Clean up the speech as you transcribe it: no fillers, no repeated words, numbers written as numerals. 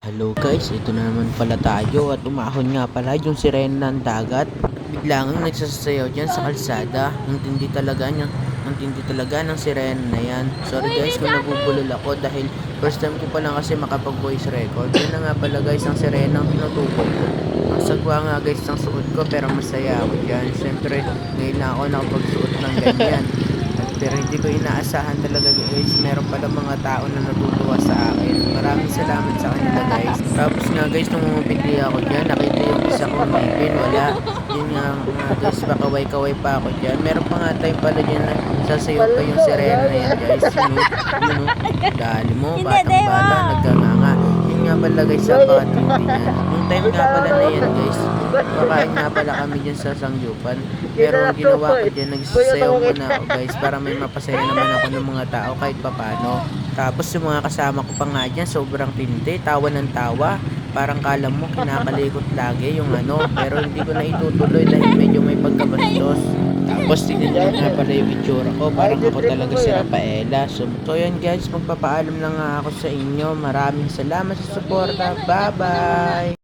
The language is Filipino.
Hello guys, ito na naman pala tayo at umahon nga pala yung sirena ng dagat. Biglang nagsasayaw dyan sa kalsada. Ang tindi talaga niya. Ang tindi talaga ng sirena na yan. Sorry guys kung nabubulol ako dahil first time ko pa lang kasi makapag voice record. Yan na nga pala guys ang sirena ang tinutukoy ko. Ang sagwa nga guys ang suot ko pero masaya ako dyan. Siyempre ngayon na ako nakapagsuot ng ganyan. Pero hindi ko inaasahan talaga guys, meron pala mga tao na natutuwa sa akin. Maraming salamat sa kanila guys. Tapos nga guys, nung umipili ako dyan, nakita yung isa kong ngipin, wala. Yun nga guys, pakaway-kaway pa ako dyan. Meron pa nga time pala dyan na sasayaw pa yung sirena na yan guys. Yun o, dali mo, batang-bata, nagkanganga. Yun nga pala guys, sa pakatindi niyan. Yung time nga pala na yan guys, makain nga pala kami dyan sa Sangyupan. Pero ang ginawa ko dyan, nagsasayaw muna ako guys para may mapasaya naman ako ng mga tao kahit papano. Tapos yung mga kasama ko pa nga dyan, sobrang tindi, tawa ng tawa. Parang kala mo kinakalikot lagi yung ano, pero hindi ko na itutuloy dahil medyo may pagkabastos. Tapos tignan nyo nga pala yung itsura ko, parang ako talaga si Rafaela. So yun guys, magpapaalam lang nga ako sa inyo. Maraming salamat sa suporta. Bye bye!